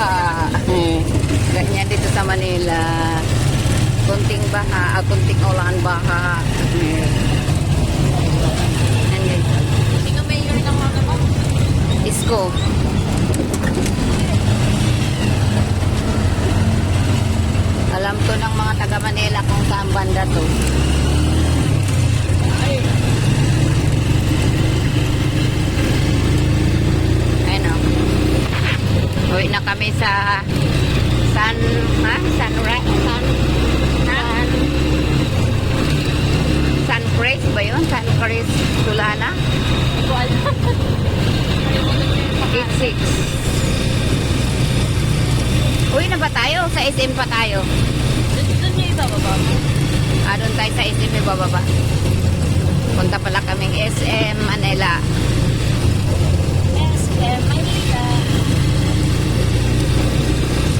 baha. Ganyan dito sa Manila. Kunting baha, kunting ulan baha. Sino mayor ng mga mo? Isko. Alam to ng mga taga Manila kung saan banda to. Ayun o. Uwi na kami sa San Cres ba yun? San Cres Tulana? Hindi ko alam. Gate 6. Uwi na ba tayo? Sa SM pa tayo? Doon niya ibababa mo. Doon tayo sa SM ibababa. Punta pala kaming SM Manila. SM Manila.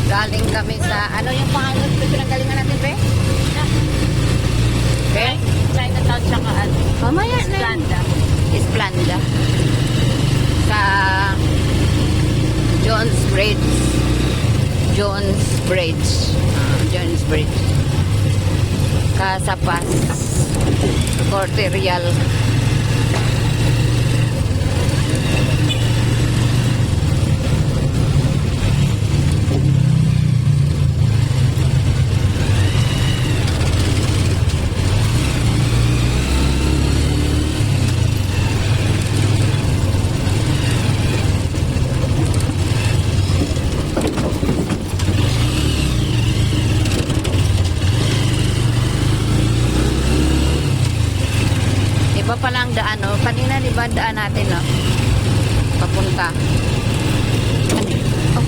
Galing kami sa, ano yung pangalan pinanggalingan natin, Be? Be? Chinatown tsaka ano. Mamaya na. Esplanda. Esplanda. Sa Jones Bridge. Jones Bridge. Jones Bridge. Casapas. Corte Real. Iba pala ang daan, no? Kanina, di ba daan natin, no? Papunta. Oh.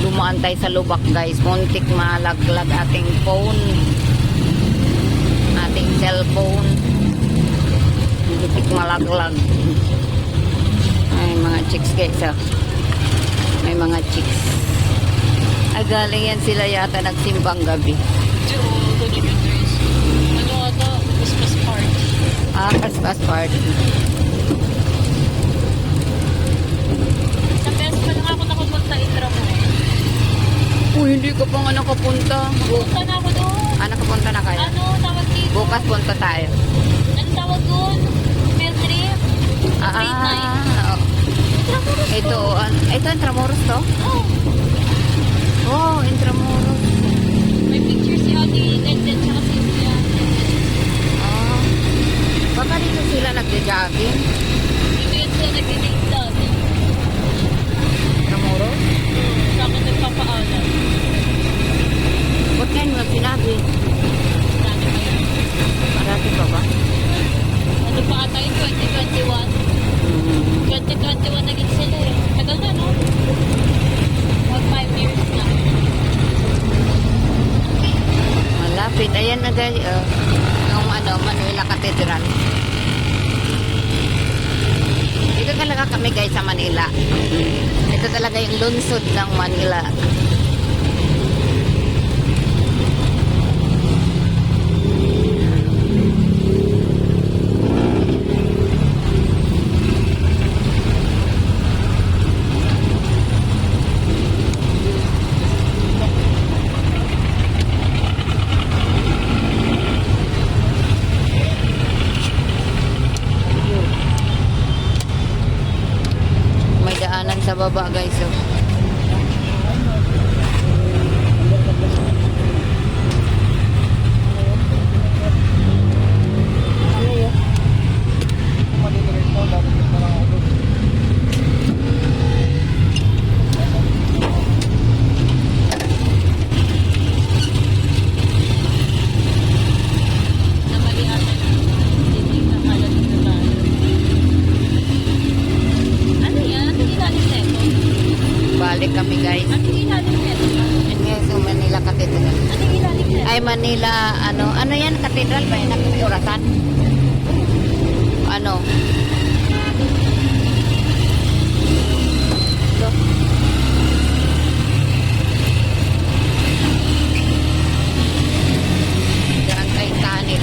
Dumaan tayo sa lubak, guys. Muntik malaglag ating phone. Ating cellphone. Muntik malaglag. Ay, mga chicks, guys, oh. May mga chicks. Ay, galing yan sila yata nagsimbang gabi. Contributors. Ano ito? Christmas party. Christmas party. Sa best pa lang ako nakapunta Intra mo. Hindi ka pa nga nakapunta. Punta na ako doon. Nakapunta na kayo? Ano tawag dito? Bukas punta tayo. Ano tawag doon? Field trip? Grade 9. Ito Intramuros to? Oh. Oh, Intramuros. May picture si Ate Ganda tsaka si Sia. Baka dito sila nagja-jogging. Dito yun sila nag-date dati. Intramuros? Sa akin nagpapaalam. Ba't ngayon mo sinabi? Dati pa yun. Marati pa ba? Ano pa ata yung 2021? 2021 naging sila eh. Tagal na, no? Mag 5 years na. Malapit. Ayan na guys. Yung Manila Cathedral. Dito talaga kami guys sa Manila. Ito talaga yung lungsod ng Manila. Sa baba guys, oh. Balik kami guys. Ano ilalim nito? Yan guys, yung Manila Cathedral. Ano ilalim nito? Ay, Manila, ano yan, cathedral ba yan? May orasan? Ano? Ito. Daan tayo kanin.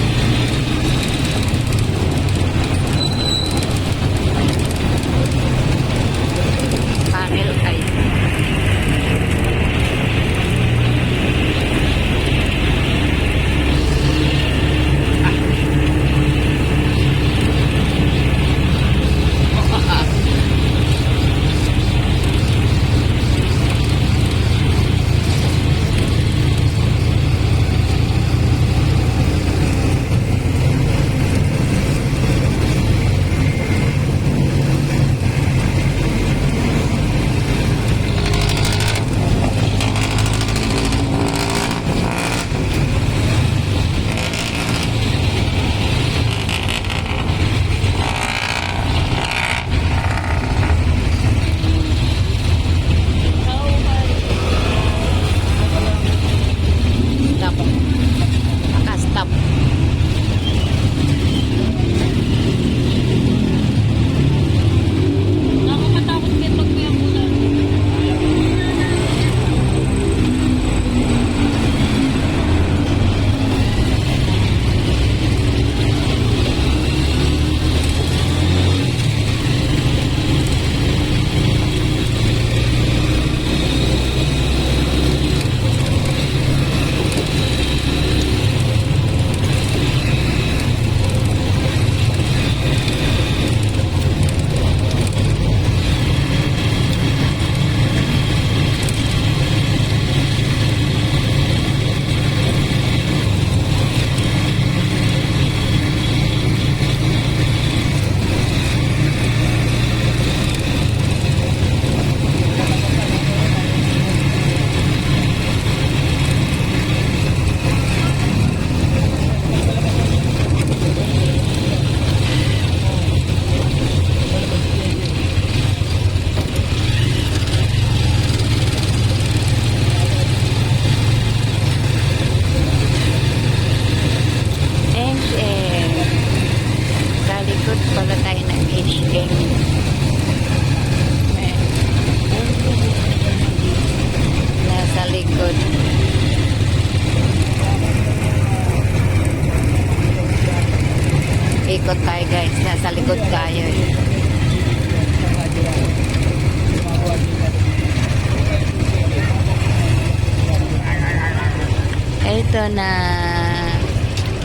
Dito na.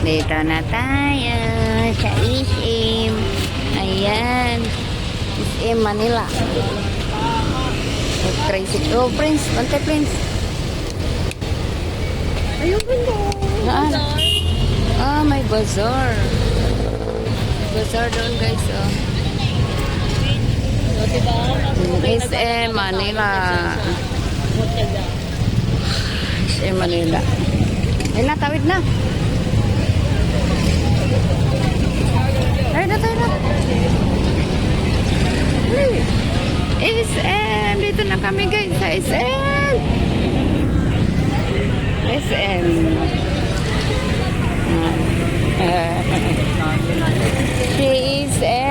Dito na tayo. Sa SM. Ayan. SM Manila. Oh, crazy. Oh, Prince. Bante, Prince. Ayun ganda. Saan? Ah, may bazaar. Bazaar doon, guys. Oh. So, diba? SM Manila. Hotel na. SM Manila. Ayun na, tawid na. Tayo na, tayo na. Hey. SM. Dito na kami, guys. Sa SM. SM. Si SM.